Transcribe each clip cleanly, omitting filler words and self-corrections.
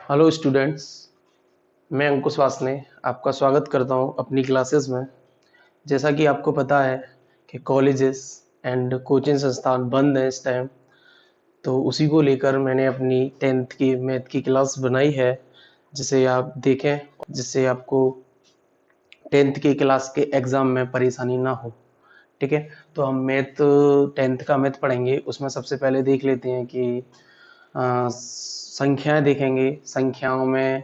Hello students, मैं अंकुश वासने आपका स्वागत करता हूं अपनी क्लासेस में। जैसा कि आपको पता है कि कॉलेजेस एंड कोचिंग संस्थान बंद हैं इस टाइम, तो उसी को लेकर मैंने अपनी 10th की मैथ की क्लास बनाई है, जिसे आप देखें, जिससे आपको 10th की क्लास के एग्ज़ाम में परेशानी ना हो। ठीक है, तो हम मैथ 10th का मैथ पढ़ेंगे। उसमें सबसे पहले देख लेते हैं कि संख्याएं देखेंगे। संख्याओं में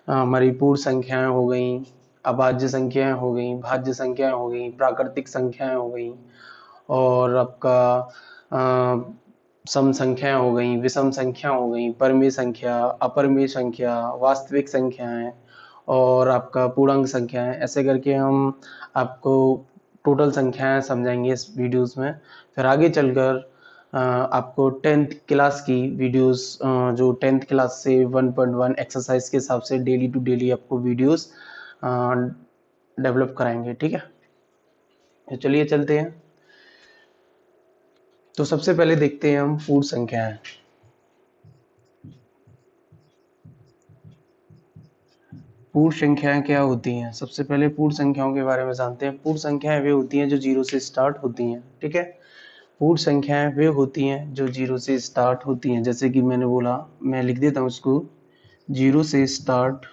हमारी पूर्ण संख्याएं हो गई, अभाज्य संख्याएं हो गई, भाज्य संख्याएं हो गई, प्राकृतिक संख्याएं हो गई, और आपका सम संख्याएं हो गई, विषम संख्या हो गई, परमीय संख्या, अपरमीय संख्या, वास्तविक संख्याएं और आपका पूर्णांक संख्याएं। ऐसे करके हम आपको टोटल संख्याएं समझाएंगे इस वीडियोस में। फिर आगे चलकर आपको 10th क्लास की वीडियोस, जो 10th क्लास से 1.1 एक्सरसाइज के हिसाब से डेली टू डेली आपको वीडियोस डेवलप कराएंगे। ठीक है, तो चलिए चलते हैं। तो सबसे पहले देखते हैं हम पूर्ण संख्याएं। पूर्ण संख्याएं क्या होती हैं? सबसे पहले पूर्ण संख्याओं के बारे में जानते हैं। पूर्ण संख्याएं वे होती हैं जो जीरो से स्टार्ट होती हैं। ठीक है, पूर्ण संख्याएं वे होती हैं जो जीरो से स्टार्ट होती हैं। जैसे कि मैंने बोला, मैं लिख देता हूँ उसको, जीरो से स्टार्ट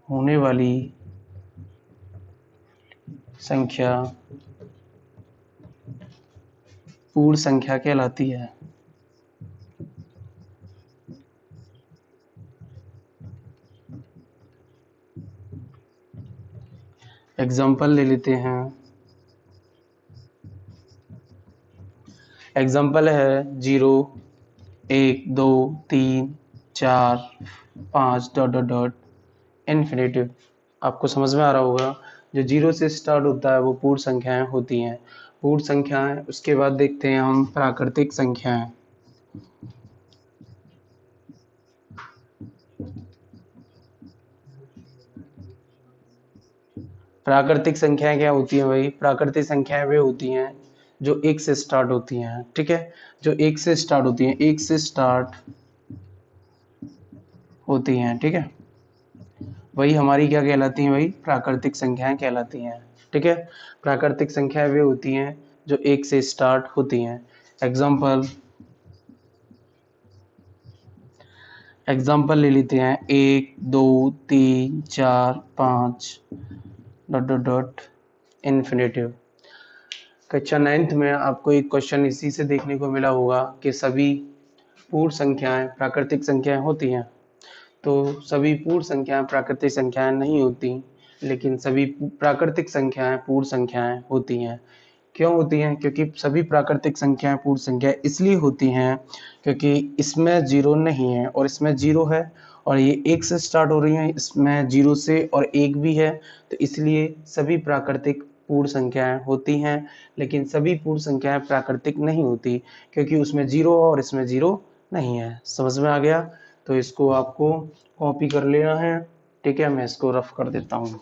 होने वाली संख्या पूर्ण संख्या कहलाती है। एग्जाम्पल ले लेते हैं। एग्जाम्पल है 0, 1, 2, 3, 4, 5 डॉट डॉट डॉट इन्फिनेटिव। आपको समझ में आ रहा होगा, जो जीरो से स्टार्ट होता है वो पूर्ण संख्याएं होती हैं। पूर्ण संख्याएं, उसके बाद देखते हैं हम प्राकृतिक संख्याएं। प्राकृतिक संख्याएं क्या होती हैं भाई? प्राकृतिक संख्याएं वे होती हैं जो एक से स्टार्ट होती हैं। ठीक है, जो एक से स्टार्ट होती हैं, एक से स्टार्ट होती हैं। ठीक है, वही हमारी क्या कहलाती हैं भाई? प्राकृतिक संख्याएं कहलाती हैं। ठीक है, प्राकृतिक संख्याएं वे होती हैं जो एक से स्टार्ट होती हैं। एग्जाम्पल एग्जाम्पल ले लेते हैं, 1, 2, 3, 4, 5 डॉट डॉट डॉट इन्फिनेटिव। कक्षा 9th में आपको एक क्वेश्चन इसी से देखने को मिला होगा कि सभी पूर्ण संख्याएं प्राकृतिक संख्याएं होती हैं। तो सभी पूर्ण संख्याएं प्राकृतिक संख्याएं नहीं होती, लेकिन सभी प्राकृतिक संख्याएं पूर्ण संख्याएं होती हैं। क्यों होती हैं? क्योंकि सभी प्राकृतिक संख्याएं पूर्ण संख्या इसलिए होती हैं क्योंकि इसमें जीरो नहीं है और इसमें जीरो है, और ये एक से स्टार्ट हो रही है, इसमें जीरो से और एक भी है, तो इसलिए सभी प्राकृतिक पूर्ण संख्याएं होती हैं। लेकिन सभी पूर्ण संख्याएं प्राकृतिक नहीं होती क्योंकि उसमें जीरो और इसमें जीरो नहीं है। समझ में आ गया? तो इसको आपको कॉपी कर लेना है। ठीक है, मैं इसको रफ कर देता हूँ।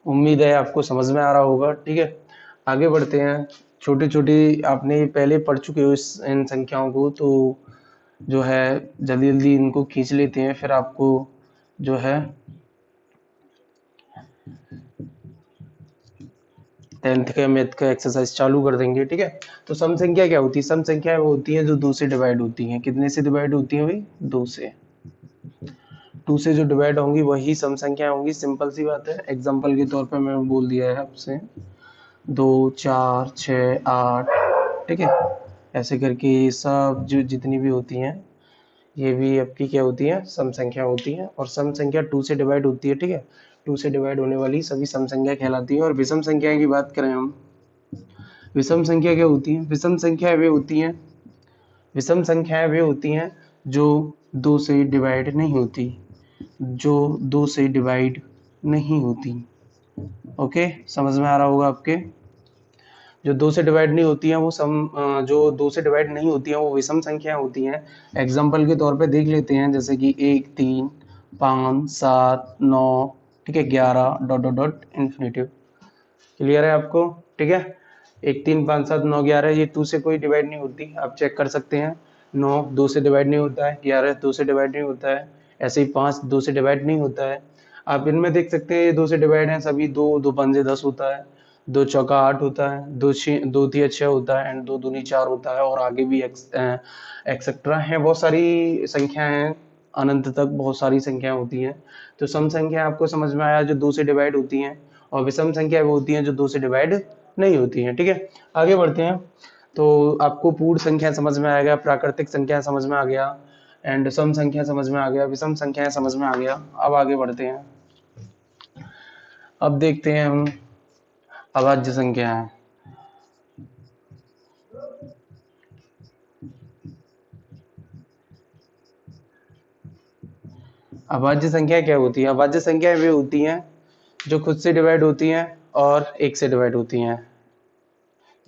उम्मीद है आपको समझ में आ रहा होगा। ठीक है, आगे बढ़ते हैं। छोटी छोटी आपने पहले पढ़ चुके हो इन संख्याओं को, तो जो है जल्दी जल्दी इनको खींच लेते हैं, फिर आपको जो है 10th का मैथ का एक्सरसाइज चालू कर देंगे। ठीक है, तो सम संख्या क्या होती है? सम संख्या वो होती है जो 2 से डिवाइड होती हैं। कितने से डिवाइड होती हैं भाई? 2 से। 2 से जो डिवाइड होंगी वही सम संख्या होंगी। सिंपल सी बात है। एग्जांपल के तौर पे मैं बोल दिया है आपसे, 2, 4, 6, 8। ठीक है, ऐसे करके ये सब जो जितनी भी होती हैं, ये भी आपकी क्या होती है? सम संख्या होती है। और सम संख्या 2 से डिवाइड होती है। ठीक है, 2 से डिवाइड होने वाली सभी सम संख्या कहलाती है। और विषम संख्या की बात करें हम, विषम संख्या क्या होती है? विषम संख्या वे होती हैं, विषम संख्याएं वे होती हैं जो 2 से डिवाइड नहीं होती, जो 2 से डिवाइड नहीं होती। ओके, समझ में आ रहा होगा आपके? जो 2 से डिवाइड नहीं होती हैं वो जो 2 से डिवाइड नहीं होती हैं वो विषम संख्याएं होती हैं। एग्जाम्पल के तौर पे देख लेते हैं, जैसे कि 1, 3, 5, 7, 9, ठीक है, 11 dot dot dot infinitive. Clear है आपको? ठीक है, 1 3 5 7 9 11 ये 2 से कोई डिवाइड नहीं होती, आप चेक कर सकते हैं। 9 2 से डिवाइड नहीं होता है, 11 2 से डिवाइड नहीं होता है, ऐसे ही 5 2 से डिवाइड नहीं होता है। आप इनमें देख सकते हैं ये 2 से डिवाइड हैं सभी, 2 2 पंजे 10 होता है, 2 चौका 8 होता है, 2 तिया 6 होता है, एंड 2 दूनी 4 होता है, और आगे भी एक्सेट्रा है, बहुत सारी संख्याएं हैं, अनंत तक बहुत सारी संख्याएं होती हैं। तो सम संख्या आपको समझ में आया जो 2 से डिवाइड होती हैं, और विषम संख्या वो होती हैं जो 2 से डिवाइड नहीं होती हैं। ठीक है, आगे बढ़ते हैं। तो आपको पूर्ण संख्या समझ में आ गया, प्राकृतिक संख्या समझ में आ गया, एंड सम संख्या समझ में आ गया, विषम संख्या समझ में आ गया। अब आगे बढ़ते हैं, अब देखते हैं हम अभाज्य संख्या है। अभाज्य संख्या क्या होती है? अभाज्य संख्या वे होती हैं जो खुद से डिवाइड होती हैं और 1 से डिवाइड होती हैं,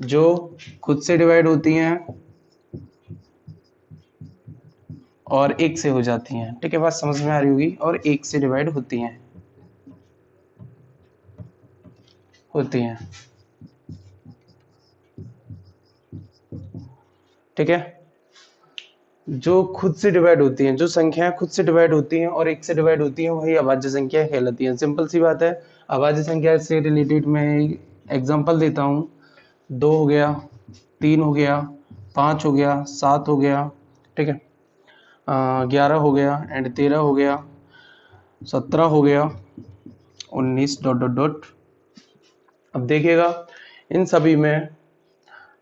जो खुद से डिवाइड होती हैं और 1 से हो जाती हैं। ठीक है, बात समझ में आ रही होगी, और 1 से डिवाइड होती हैं ठीक है, जो खुद से डिवाइड होती हैं, जो संख्याएं खुद से डिवाइड होती हैं और 1 से डिवाइड होती हैं, वही अभाज्य संख्या कहलाती हैं। सिंपल सी बात है। अभाज्य संख्या से रिलेटेड मैं एग्जांपल देता हूँ। 2 हो गया, 3 हो गया, 5 हो गया, 7 हो गया, ठीक है, 11 हो गया, एंड 13 हो गया, 17 हो गया, 19 डॉट डॉट डॉट। अब देखिएगा, इन सभी में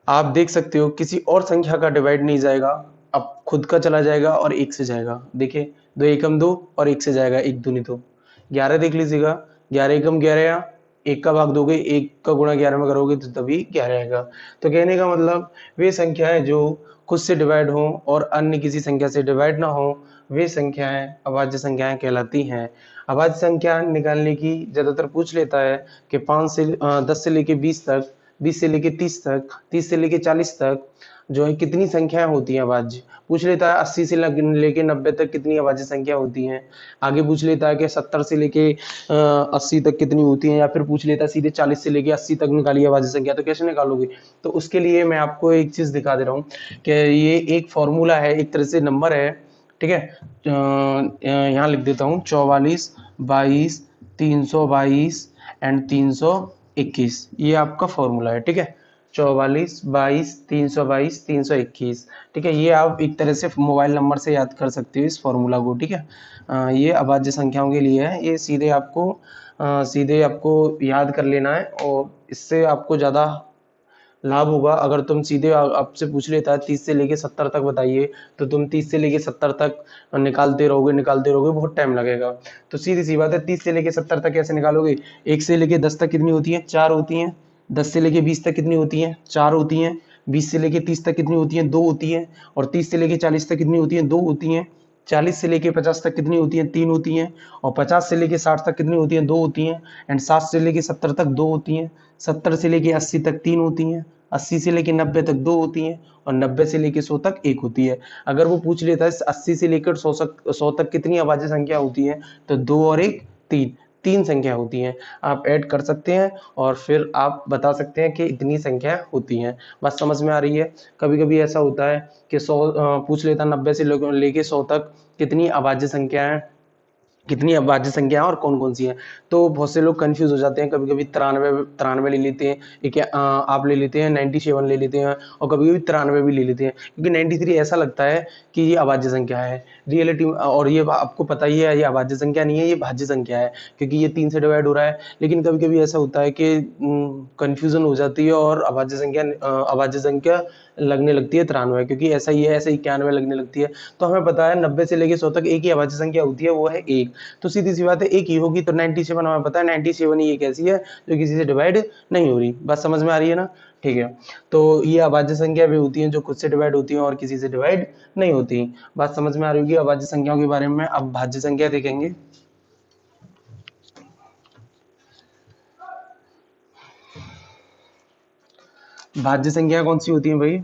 आप देख सकते हो किसी और संख्या का डिवाइड नहीं जाएगा, अब खुद का चला जाएगा और 1 से जाएगा। देखिए, 2 एकम 2 और 1 से जाएगा, 1 दूनी 2। 11 देख लीजिएगा, 11 एकम 11, 1 का भाग दोगे, 1 का गुणा 11 में करोगे तो तभी 11 आएगा। तो कहने का मतलब वे संख्याएं जो खुद से डिवाइड हो और अन्य किसी संख्या से डिवाइड ना हो, वे संख्याएं अभाज्य संख्याएं कहलाती हैं। अभाज्य संख्या निकालने की ज्यादातर पूछ लेता है कि 10 से लेके 20 तक, 20 से लेके 30 तक, 30 से लेके 40 तक जो है कितनी संख्याएं होती हैं अभाज्य। पूछ लेता है 80 से लेके 90 तक कितनी अभाज्य संख्या होती हैं। आगे पूछ लेता है कि 70 से लेके 80 तक कितनी होती हैं, या फिर पूछ लेता है सीधे 40 से लेके 80 तक निकालिए अभाज्य संख्या। तो कैसे निकालोगे? तो उसके लिए मैं आपको एक चीज दिखा दे रहा हूँ कि ये एक फॉर्मूला है, एक तरह से नंबर है। ठीक है, यहाँ लिख देता हूँ 44 22 322 एंड 321, ये आपका फॉर्मूला है। ठीक है, 44 22 322 321। ठीक है, ये आप एक तरह से मोबाइल नंबर से याद कर सकते हो इस फॉर्मूला को। ठीक है, ये अभाज्य संख्याओं के लिए है, ये सीधे आपको याद कर लेना है, और इससे आपको ज़्यादा लाभ होगा। अगर तुम सीधे आपसे पूछ लेता है 30 से लेके 70 तक बताइए, तो तुम 30 से लेके 70 तक निकालते रहोगे, बहुत टाइम लगेगा। तो सीधी सी बात है, 30 से लेके 70 तक कैसे निकालोगे? 1 से लेके 10 तक कितनी होती है? 4 होती हैं। 10 से लेके 20 तक कितनी होती हैं? 4 होती हैं। 20 से लेके 30 तक कितनी होती हैं? 2 होती हैं। और 30 से लेके 40 तक कितनी होती हैं? 2 होती हैं। 40 से लेके 50 तक कितनी होती हैं? 3 होती हैं। और 50 से लेके 60 तक कितनी होती हैं? 2 होती हैं। एंड 60 से लेके 70 तक 2 होती हैं। 70 से लेके 80 तक 3 होती हैं। 80 से लेके 90 तक 2 होती हैं, और 90 से लेके 100 तक 1 होती है। अगर वो पूछ लेता है 80 से लेकर 100 तक कितनी अभाज्य संख्या होती है, तो 2 और 1 तीन संख्या होती हैं। आप ऐड कर सकते हैं और फिर आप बता सकते हैं कि इतनी संख्या होती हैं। बात समझ में आ रही है? कभी कभी ऐसा होता है कि 100 पूछ लेता, 90 से लेके 100 तक कितनी अभाज्य संख्या है, कितनी अभाज्य संख्या है और कौन कौन सी है। तो बहुत से लोग कंफ्यूज हो जाते हैं, कभी कभी 93 ले लेते हैं, एक आप ले लेते हैं 97 ले लेते हैं, और कभी कभी 93 भी ले लेते हैं, क्योंकि 93 ऐसा लगता है कि ये अभाज्य संख्या है रियलिटी, और ये आपको पता ही है ये अभाज्य संख्या नहीं है, ये भाज्य संख्या है, क्योंकि ये 3 से डिवाइड हो रहा है। लेकिन कभी कभी ऐसा होता है कि कंफ्यूजन हो जाती है और अभाज्य संख्या लगने लगती है 93, क्योंकि ऐसा ही है, ऐसे 91 लगने लगती है। तो हमें पता है 90 से लेके 100 तक एक ही अभाज्य संख्या होती है, वो है 1। तो सीधी सी बात है, एक ही होगी। तो 97 हमें पता है, 97 ही एक ऐसी है जो किसी से डिवाइड नहीं हो रही। बात समझ में आ रही है ना? ठीक है, तो ये अभाज्य संख्या भी होती हैं जो खुद से डिवाइड होती हैं और किसी से डिवाइड नहीं होती। बात समझ में आ रही होगी अभाज्य संख्याओं के बारे में। अब भाज्य संख्या देखेंगे। भाज्य संख्या कौन सी होती है भाई?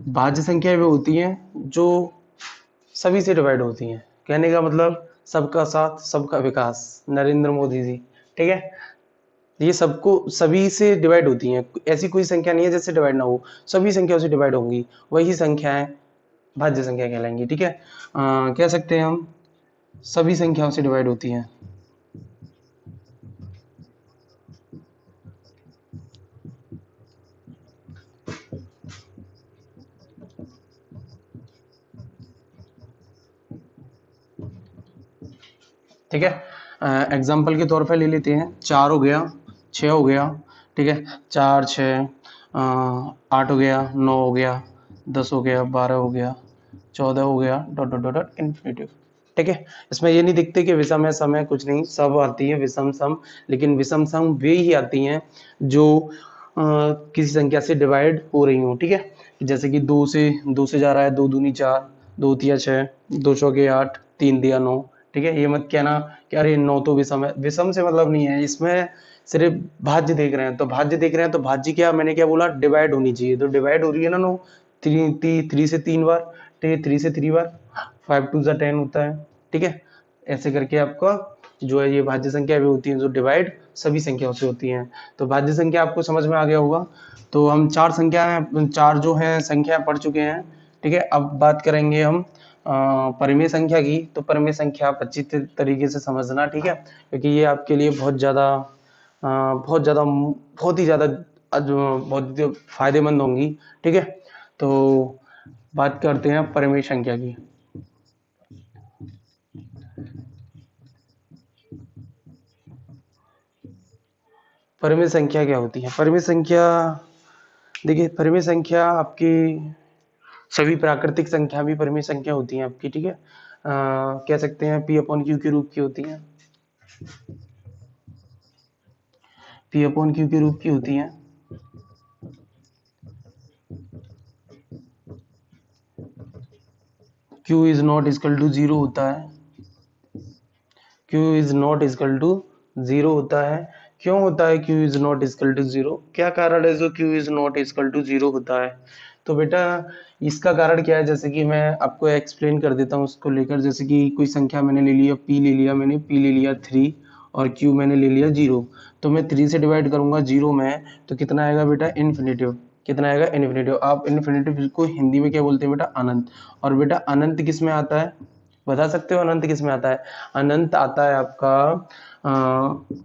भाज्य संख्या वे होती हैं जो सभी से डिवाइड होती हैं। कहने का मतलब सबका साथ सबका विकास, नरेंद्र मोदी जी। ठीक है, ये सबको सभी से डिवाइड होती हैं, ऐसी कोई संख्या नहीं है जिससे डिवाइड ना हो, सभी संख्याओं से डिवाइड होंगी, वही संख्याएं भाज्य संख्या कहलाएंगी। ठीक है, कह सकते हैं हम सभी संख्याओं से डिवाइड होती हैं। ठीक है, एग्जाम्पल के तौर पे ले लेते हैं, 4 हो गया, 6 हो गया, ठीक है, 4 6 8 हो गया, 9 हो गया, 10 हो गया, 12 हो गया, 14 हो गया, डॉट डॉट डॉट इन्फिनिटिव। ठीक है, इसमें ये नहीं दिखते कि विषम है सम है, कुछ नहीं, सब आती है विषम सम, लेकिन विषम सम वे ही आती हैं जो किसी संख्या से डिवाइड हो रही हो। ठीक है, जैसे कि 2 से जा रहा है, 2 दूनी 4, 2 तिया 6, 2 चौके 8, 3 दिया 9। ठीक है, ये मत कहना कि अरे 9 तो विषम है, विषम से मतलब नहीं है, इसमें सिर्फ भाज्य देख रहे हैं, तो भाज्य देख रहे हैं तो भाज्य क्या, मैंने क्या बोला, डिवाइड होनी चाहिए, तो डिवाइड हो रही है ना 9, 3 से 3 बार, ठीक है, 3 से 3 बार, 5 2 10 होता है। ठीक है, ऐसे करके आपका जो है ये भाज्य संख्या भी होती है जो डिवाइड सभी संख्याओं से होती हैं। तो भाज्य संख्या आपको समझ में आ गया होगा। तो हम 4 संख्या, 4 जो है संख्या पढ़ चुके हैं। ठीक है, अब बात करेंगे हम परिमेय संख्या की। तो परिमेय संख्या आप अच्छी तरीके से समझना, ठीक है, क्योंकि ये आपके लिए बहुत ही ज्यादा बहुत फायदेमंद होंगी। ठीक है, तो बात करते हैं परिमेय संख्या की। परिमेय संख्या क्या होती है? परिमेय संख्या, देखिए परिमेय संख्या आपकी सभी प्राकृतिक संख्या भी परिमेय संख्या होती हैं आपकी। ठीक है, कह सकते हैं पी अपॉन क्यू के रूप की होती हैं, पी अपॉन क्यू के रूप की होती हैं। Q is not equal to 0 होता है, Q is not equal to 0 होता है। क्यों होता है Q is not equal to 0? क्या कारण है जो Q is not equal to 0 होता है? तो बेटा इसका कारण क्या है, जैसे कि मैं आपको एक्सप्लेन कर देता हूँ उसको लेकर। जैसे कि कोई संख्या मैंने ले लिया, P ले लिया मैंने, P ले लिया 3 और Q मैंने ले लिया 0। तो मैं 3 से डिवाइड करूंगा 0 में, तो कितना आएगा बेटा? इन्फिनिटिव। कितना आएगा? इन्फिनिटिव। आप इन्फिनिटिव को हिंदी में क्या बोलते हैं बेटा? अनंत। और बेटा अनंत किस में आता है, बता सकते हो अनंत किस में आता है? अनंत आता है आपका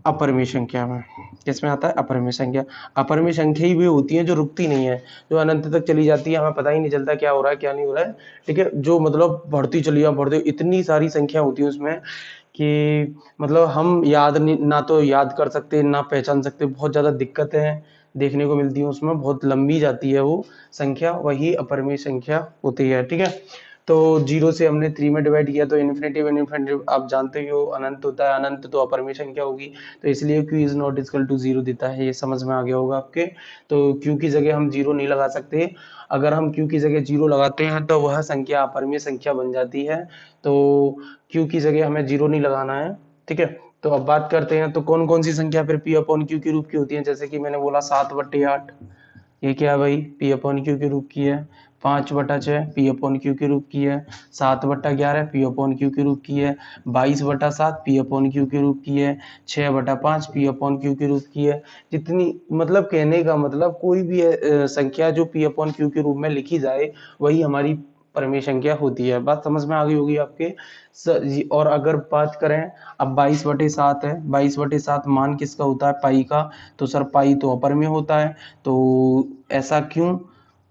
अपरिमेय संख्या में। किस में आता है? अपरिमेय संख्या। अपरिमेय संख्या ही वे होती है जो रुकती नहीं है, जो अनंत तक चली जाती है, हमें पता ही नहीं चलता क्या हो रहा है क्या नहीं हो रहा है। ठीक है, जो मतलब बढ़ती चली बढ़ती, इतनी सारी संख्या होती है उसमें कि मतलब हम याद नहीं, ना तो याद कर सकते ना पहचान सकते, बहुत ज्यादा दिक्कतें देखने को मिलती है उसमें, बहुत लंबी जाती है वो संख्या, वही अपरिमेय संख्या होती है। ठीक है, तो 0 से हमने 3 में डिवाइड किया तो इन्फिनिटिव, इन्फिनिटिव आप जानते ही हो अनंत होता है, अनंत तो अपरिमेय संख्या होगी, तो इसलिए q is not equal to 0 देता है। ये समझ में आ गया होगा आपके। तो q की जगह हम 0 नहीं लगा सकते, अगर हम q की जगह 0 लगाते हैं तो वह संख्या अपरिमेय संख्या बन जाती है। तो q की जगह हमें 0 नहीं लगाना है। ठीक है, तो अब बात करते हैं तो कौन कौन सी संख्या फिर p अपॉन q के रूप की होती है। जैसे कि मैंने बोला 7/8, ये क्या है भाई? P अपॉन क्यू के रूप की है। 5/6 P अपॉन क्यू के रूप की है। 7/11 P अपॉन क्यू के रूप की है। 22/7 P अपॉन क्यू के रूप की है। 6/5 P अपॉन क्यू के रूप की है। जितनी, मतलब कहने का मतलब कोई भी संख्या जो P अपॉन क्यू के रूप में लिखी जाए वही हमारी परिमेय संख्या होती है। बात समझ में आ गई होगी आपके। और अगर बात करें अब 22/7 है, 22/7 मान किसका होता है? पाई का। तो सर पाई तो अपरिमेय होता है, तो ऐसा क्यों?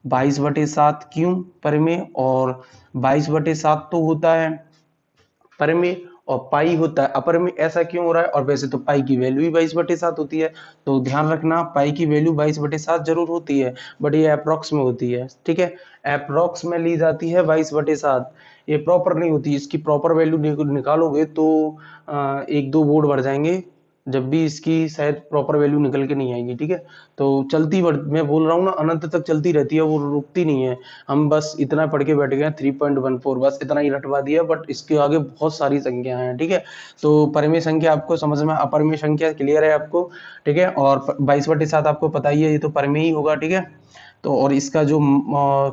22/7 क्यों परिमेय? और 22/7 तो होता है परिमेय और पाई होता है अपरिमेय, ऐसा क्यों हो रहा है? और वैसे तो पाई की वैल्यू ही 22/7 होती है, तो ध्यान रखना पाई की वैल्यू 22/7 जरूर होती है, बट ये अप्रोक्स में होती है। ठीक है, अप्रोक्स में ली जाती है 22/7, ये प्रॉपर नहीं होती। इसकी प्रॉपर वैल्यू निकालोगे तो 1-2 बोर्ड भर जाएंगे, जब भी इसकी शायद प्रॉपर वैल्यू निकल के नहीं आएगी। ठीक है, तो मैं बोल रहा हूँ ना, अनंत तक चलती रहती है, वो रुकती नहीं है। हम बस इतना पढ़ के बैठ गए 3.14, बस इतना ही रटवा दिया, बट इसके आगे बहुत सारी संख्या हैं। ठीक है, तो परिमेय संख्या आपको समझ में, अपरिमेय संख्या क्लियर है आपको? ठीक है, और 22/7 आपको पता ही है, ये तो परिमेय ही होगा। ठीक है, तो और इसका जो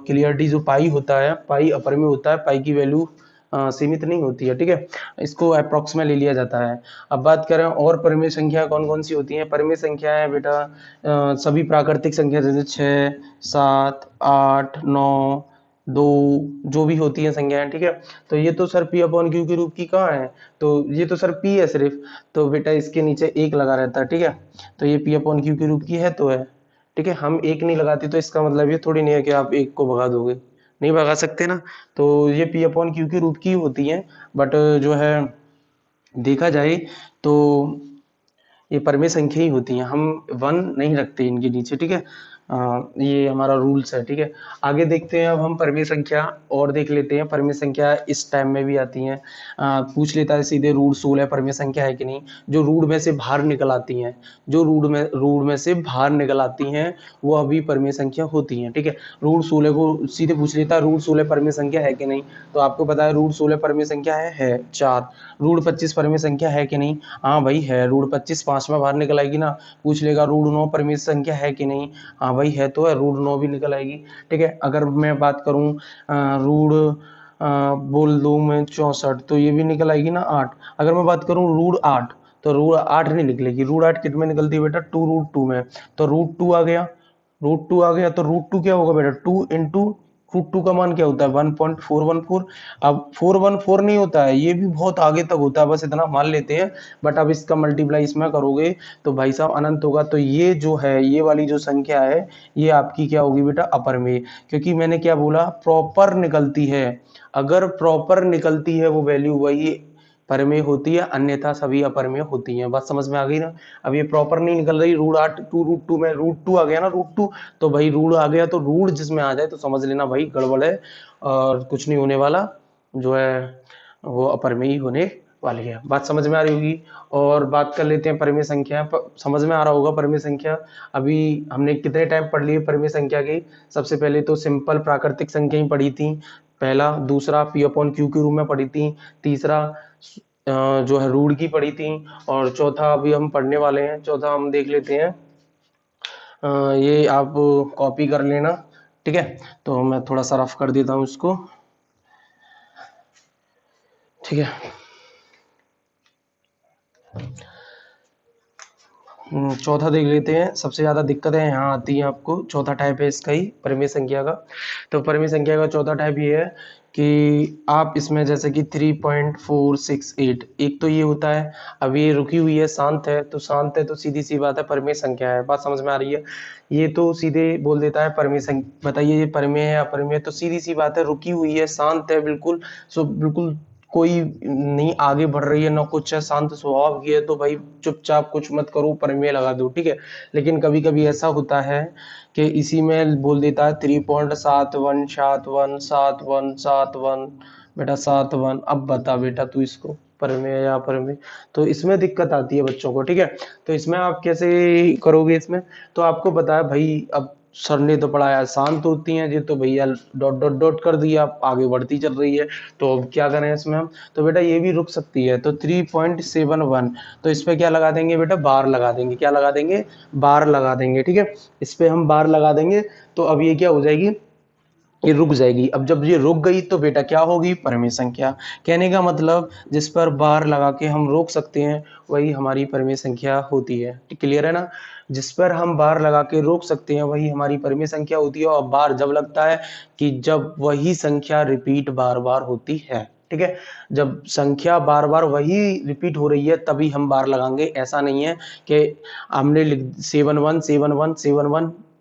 क्लियरिटी जो पाई होता है, पाई अपरिमेय होता है, पाई की वैल्यू सीमित नहीं होती है, ठीक है, इसको अप्रोक्स में ले लिया जाता है। अब बात करें और परिमेय संख्या कौन कौन सी होती हैं। परिमेय संख्या है बेटा सभी प्राकृतिक संख्या जैसे 6, 7, 8, 9, 2 जो भी होती है संख्याएं, ठीक है। तो ये तो सर पी अपॉन क्यू के रूप की कहाँ है, तो ये तो सर पी है सिर्फ, तो बेटा इसके नीचे एक लगा रहता है, ठीक है। तो ये पी अपॉन क्यू के रूप की है तो है, ठीक है। हम एक नहीं लगाते तो इसका मतलब ये थोड़ी नहीं है कि आप एक को भगा दोगे, नहीं भगा सकते ना। तो ये पी अपॉन क्यू के रूप की होती है, बट जो है देखा जाए तो ये परिमेय संख्या ही होती हैं, हम वन नहीं रखते इनके नीचे, ठीक है। ये हमारा रूल्स है, ठीक है। आगे देखते हैं अब हम परिमेय संख्या और देख लेते हैं। परिमेय संख्या इस टाइम में भी आती हैं, पूछ लेता है सीधे रूट 16 परिमेय संख्या है कि नहीं। जो रूट में से बाहर निकल आती हैं, जो रूट में से बाहर निकल आती हैं वो अभी परिमेय संख्या होती हैं, ठीक है। रूट 16 को सीधे पूछ लेता है रूट 16 परिमेय संख्या है कि नहीं, तो आपको पता है रूट 16 परिमेय संख्या है 4। रूट 25 परिमेय संख्या है कि नहीं, हाँ भाई है, रूट 25 5 में बाहर निकल आएगी ना। पूछ लेगा रूट 9 परिमेय संख्या है कि नहीं, हाँ भाई है, तो है, रूट 9 भी निकल आएगी, ठीक है। अगर मैं बात करूं रूट बोल दो मैं 64, तो ये भी निकल आएगी ना 8। अगर मैं बात करूं रूट 8, तो रूट 8 नहीं निकलेगी। रूट 8 कितने में निकलती है बेटा, 2 रूट 2 में, तो रूट 2 आ गया, रूट 2 आ गया, तो रूट 2 क्या होगा बेटा, 2 इंटू रूट 2 का मान क्या होता है 1.414। अब 414 नहीं होता है, ये भी बहुत आगे तक होता है, बस इतना मान लेते हैं। बट अब इसका मल्टीप्लाई इसमें करोगे तो भाई साहब अनंत होगा। तो ये जो है ये वाली जो संख्या है ये आपकी क्या होगी बेटा, अपरिमेय, क्योंकि मैंने क्या बोला, प्रॉपर निकलती है। अगर प्रॉपर निकलती है वो वैल्यू वही परिमेय होती है, अन्यथा सभी अपरिमेय होती हैं। बात समझ में आ गई ना। अब ये प्रॉपर नहीं निकल रही, रूट 8 2 रूट 2 में रूट 2 आ गया ना, रूट 2, तो भाई रूट आ गया, तो रूट जिसमें आ जाए तो समझ लेना भाई गड़बड़ है और कुछ नहीं होने वाला, जो है वो अपरिमेय होने वाली है। बात समझ में आ रही होगी। और बात कर लेते हैं परिमेय संख्या, समझ में आ रहा होगा परिमेय संख्या। अभी हमने कितने टाइप पढ़ लिए परिमेय संख्या के, सबसे पहले तो सिंपल प्राकृतिक संख्या ही पढ़ी थी पहला, दूसरा पी अपॉन क्यू के रूप में पढ़ी थी, तीसरा जो है रूट की पढ़ी थी, और चौथा अभी हम पढ़ने वाले हैं, चौथा हम देख लेते हैं। ये आप कॉपी कर लेना, ठीक है। तो मैं थोड़ा सा रफ कर देता हूँ इसको, ठीक है। चौथा देख लेते हैं। सबसे ज्यादा दिक्कतें यहाँ आती हैं आपको, चौथा टाइप है इसका ही परिमेय संख्या का। तो परिमेय संख्या का चौथा टाइप ये है कि आप इसमें जैसे कि 3.468, एक तो ये होता है, अब ये रुकी हुई है, शांत है, तो शांत है तो सीधी सी बात है परिमेय संख्या है। बात समझ में आ रही है। ये तो सीधे बोल देता है परिमेय संख्या, बताइए ये परिमेय है अपरिमेय, तो सीधी सी बात है, रुकी हुई है, शांत है बिल्कुल, सो बिल्कुल कोई नहीं आगे बढ़ रही है ना कुछ है, शांत स्वभाव की है, तो भाई चुपचाप कुछ मत करो, परिमेय लगा दो, ठीक है। लेकिन कभी कभी ऐसा होता है कि इसी में बोल देता है 3.71717171 बेटा 71। अब बता बेटा तू इसको परिमेय या अपरिमेय, तो इसमें दिक्कत आती है बच्चों को, ठीक है। तो इसमें आप कैसे करोगे, इसमें तो आपको पता है भाई, अब सर ने तो पढ़ाया शांत होती हैं ये, तो भैया डॉट डॉट डॉट कर दिया, आगे बढ़ती चल रही है, तो अब क्या करें इसमें हम, तो बेटा ये भी रुक सकती है, तो 3.71, तो इस पे क्या लगा देंगे बेटा, बार लगा देंगे, क्या लगा देंगे, बार लगा देंगे, ठीक है। इस पे हम बार लगा देंगे, तो अब ये क्या हो जाएगी, ये रुक जाएगी। अब जब ये रुक गई तो बेटा क्या होगी, परिमेय संख्या। कहने का मतलब जिस पर बार लगा के हम रोक सकते हैं वही हमारी परिमेय संख्या होती है, क्लियर है ना। जिस पर हम बार लगा के रोक सकते हैं वही हमारी परिमेय संख्या होती है। और बार जब लगता है कि जब वही संख्या रिपीट बार बार होती है, ठीक है। जब संख्या बार बार वही रिपीट हो रही है तभी हम बार लगाएंगे। ऐसा नहीं है कि हमने 7 1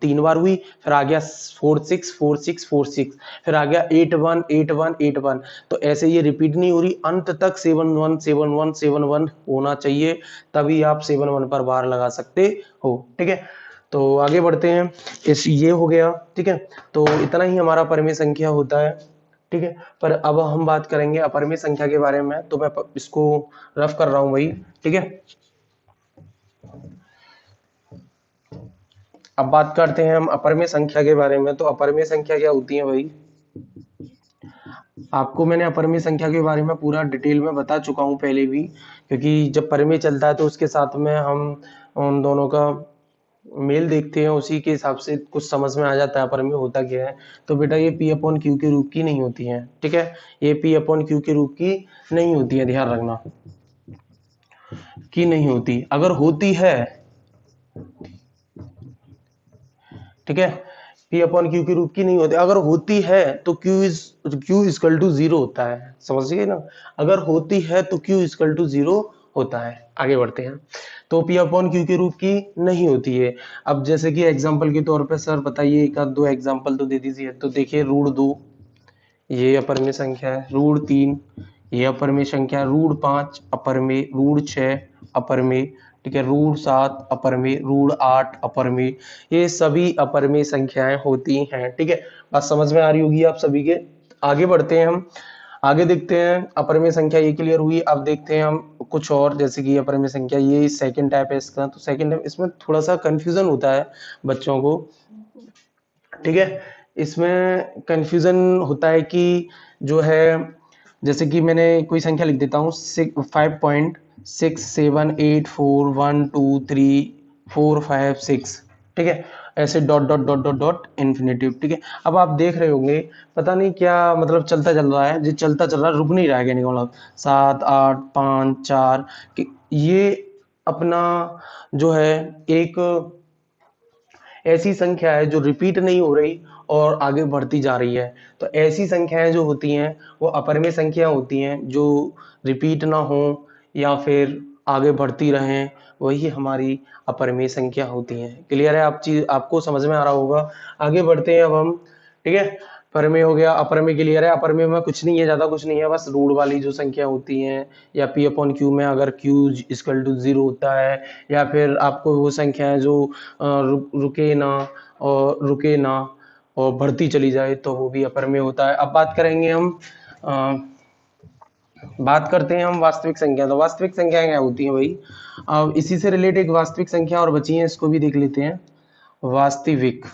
3 बार हुई, फिर आ गया 4 6 4 6 4 6, फिर आ गया 8 1 8 1 8 1, तो ऐसे ये रिपीट नहीं हो रही, अंत तक 7 1 7 1 7 1 होना चाहिए, तभी आप 7 1 पर बार लगा सकते हो, ठीक है। तो आगे बढ़ते हैं, इस ये हो गया, ठीक है। तो इतना ही हमारा परिमेय संख्या होता है, ठीक है। पर अब हम बात करेंगे अपरिमेय संख्या के बारे में, तो मैं इसको रफ कर रहा हूं भाई, ठीक है। अब बात करते हैं हम अपरिमेय संख्या के बारे में। तो अपरिमेय संख्या क्या होती है भाई, आपको मैंने अपरिमेय संख्या के बारे में पूरा डिटेल में बता चुका हूं पहले भी, क्योंकि जब परिमेय चलता है तो उसके साथ में हम उन दोनों का मेल देखते हैं उसी के हिसाब से कुछ समझ में आ जाता है पर में होता क्या है। तो बेटा ये पी अपॉन क्यू के रूप की नहीं होती है, ठीक है, ये पी अपॉन क्यू के रूप की नहीं होती है, ध्यान रखना कि नहीं होती। अगर होती है, ठीक है, पी अपॉन क्यू के रूप की नहीं होती, अगर होती है तो क्यू इजकल टू जीरो होता है, समझिए ना, अगर होती है तो क्यू इजकल टू जीरो होता है। आगे बढ़ते हैं। तो पी अपॉन क्यू के रूप की नहीं होती है। अब जैसे कि एग्जांपल के तौर पे सर बताइए एक आध दो एग्जांपल तो दे दीजिए। तो देखिए √2 ये अपर में संख्या है, √3 ये अपर में संख्या है, √5 अपर में, √6 अपर में, ठीक है, √7 अपर में, √8 अपर में, ये सभी अपर में संख्याएं होती हैं, ठीक है। बात समझ में आ रही होगी आप सभी के। आगे बढ़ते हैं हम, आगे देखते हैं। अपर में संख्या ये क्लियर हुई। अब देखते हैं हम कुछ और, जैसे कि अपर में संख्या ये सेकंड टाइप है इसका। तो सेकंड टाइप इसमें थोड़ा सा कंफ्यूजन होता है बच्चों को, ठीक है, इसमें कंफ्यूजन होता है कि जो है, जैसे कि मैंने कोई संख्या लिख देता हूँ 5.6784123456, ठीक है, ऐसे dot dot dot dot dot infinitive, ठीक है। अब आप देख रहे होंगे पता नहीं क्या मतलब चलता चल रहा है, जो चलता चल रहा है रुक नहीं रहा है, कहने का मतलब 7 8 5 4 ये अपना जो है एक ऐसी संख्या है जो रिपीट नहीं हो रही और आगे बढ़ती जा रही है। तो ऐसी संख्याएं जो होती हैं वो अपरिमेय संख्या होती हैं, जो रिपीट ना हो या फिर आगे बढ़ती रहें, वही हमारी अपरिमेय संख्या होती हैं। क्लियर है, आप चीज आपको समझ में आ रहा होगा। आगे बढ़ते हैं अब हम, ठीक है। परिमेय हो गया, अपरिमेय क्लियर है। अपरिमेय में कुछ नहीं है, ज्यादा कुछ नहीं है, बस रूट वाली जो संख्या होती हैं, या पी अपॉन क्यू में अगर क्यू इक्वल टू 0 होता है, या फिर आपको वो संख्या है जो रुके ना और बढ़ती चली जाए, तो वो भी अपरिमेय होता है। अब बात करेंगे हम, बात करते हैं हम वास्तविक संख्या। तो वास्तविक संख्या क्या होती है भाई? अब इसी से रिलेटेड एक वास्तविक संख्या और बची है, इसको भी देख लेते हैं। वास्तविक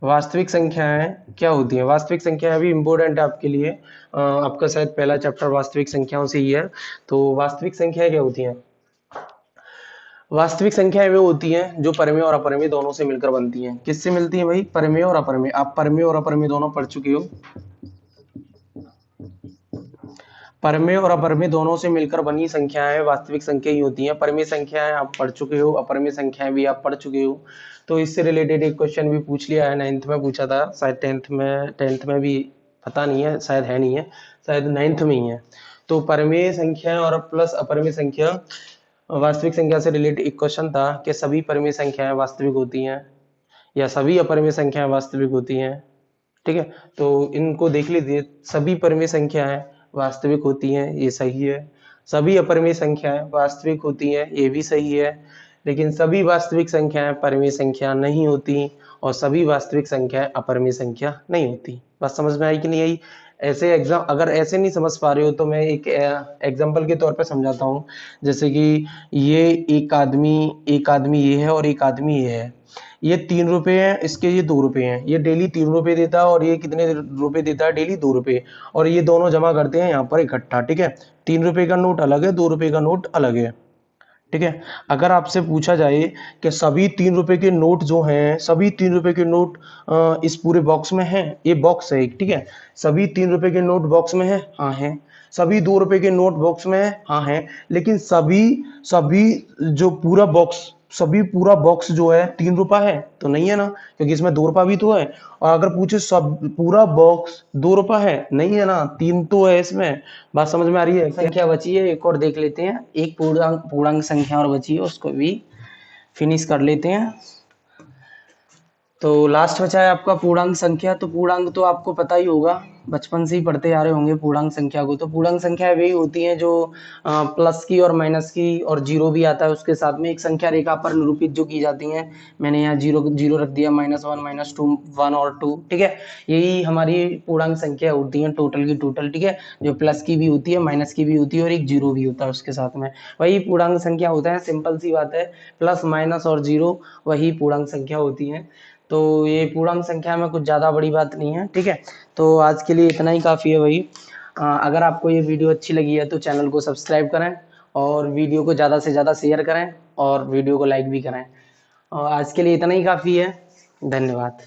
वास्तविक संख्याएं क्या होती है? वास्तविक संख्या भी इंपॉर्टेंट है आपके लिए। आपका शायद पहला चैप्टर वास्तविक संख्याओं से ही है। तो वास्तविक संख्याएं क्या होती हैं? वास्तविक संख्याएं वे होती हैं जो परिमेय और अपरिमेय दोनों से मिलकर बनती हैं। किससे मिलती हैं भाई? परिमेय और अपरिमेय। आप परिमेय और अपरिमेय दोनों पढ़ चुके हो। परिमेय और अपरिमेय दोनों से मिलकर बनी संख्याएं वास्तविक संख्या ही होती हैं। परिमेय संख्याएं आप पढ़ चुके हो, अपरिमेय संख्याएं भी आप पढ़ चुके हो। तो इससे रिलेटेड एक क्वेश्चन भी पूछ लिया है, 9th में पूछा था शायद, 10th में भी पता नहीं है, शायद है नहीं है, शायद 9th में ही है। तो परिमेय संख्या और प्लस अपरिमेय संख्या, वास्तविक संख्या से रिलेटेड एक क्वेश्चन था कि सभी परिमेय संख्याएं वास्तविक होती हैं या सभी अपरिमेय संख्याएं वास्तविक होती हैं, ठीक है। तो इनको देख लीजिए, सभी परिमेय संख्याएं वास्तविक होती हैं, ये सही है। सभी अपरिमेय संख्याएं वास्तविक होती हैं, ये भी सही है। लेकिन सभी वास्तविक संख्याएं परिमेय संख्या नहीं होती और सभी वास्तविक संख्याएं अपरिमेय संख्या नहीं होती। बात समझ में आई कि नहीं आई? ऐसे एग्जाम अगर ऐसे नहीं समझ पा रहे हो तो मैं एक एग्जांपल के तौर पे समझाता हूँ। जैसे कि ये एक आदमी ये है और एक आदमी ये है। ये 3 रुपए है, इसके ये 2 रुपए हैं। ये डेली 3 रुपए देता है और ये कितने रुपए देता है? डेली 2 रुपए। और ये दोनों जमा करते हैं यहाँ पर इकट्ठा, ठीक है। 3 रुपए का नोट अलग है, 2 रुपए का नोट अलग है, ठीक है। अगर आपसे पूछा जाए कि सभी 3 रुपए के नोट जो हैं, सभी 3 रुपए के नोट इस पूरे बॉक्स में हैं, ये बॉक्स है एक, ठीक है। सभी 3 रुपए के नोट बॉक्स में है, हाँ है। सभी 2 रुपए के नोट बॉक्स में है, हाँ है। लेकिन सभी सभी जो पूरा बॉक्स जो है 3 रुपया है तो नहीं है ना, क्योंकि इसमें 2 रुपया भी तो है। और अगर पूछे सब पूरा बॉक्स 2 रुपया है, नहीं है ना, 3 तो है इसमें। बात समझ में आ रही है? संख्या बची है, एक और देख लेते हैं। एक पूर्णांक संख्या और बची है, उसको भी फिनिश कर लेते हैं। तो लास्ट बचा है आपका पूर्णांक संख्या। तो पूर्णांक तो आपको पता ही होगा, बचपन से ही पढ़ते आ रहे होंगे पूर्णांक संख्या को। तो पूर्णांक संख्या वही होती हैं जो प्लस की और माइनस की और जीरो भी आता है उसके साथ में, एक संख्या रेखा पर निरूपित जो की जाती हैं। मैंने यहाँ जीरो जीरो रख दिया, -1 -2 1 और 2, ठीक है। यही हमारी पूर्णांक संख्या होती है, टोटल की टोटल, ठीक है। जो प्लस की भी होती है, माइनस की भी होती है और एक जीरो भी होता है उसके साथ में, वही पूर्णांक संख्या होता है। सिंपल सी बात है, प्लस माइनस और जीरो वही पूर्णांक संख्या होती है। तो ये पूर्णांक संख्या में कुछ ज़्यादा बड़ी बात नहीं है, ठीक है। तो आज के लिए इतना ही काफ़ी है भाई। अगर आपको ये वीडियो अच्छी लगी है तो चैनल को सब्सक्राइब करें और वीडियो को ज़्यादा से ज़्यादा शेयर करें और वीडियो को लाइक भी करें। और आज के लिए इतना ही काफ़ी है। धन्यवाद।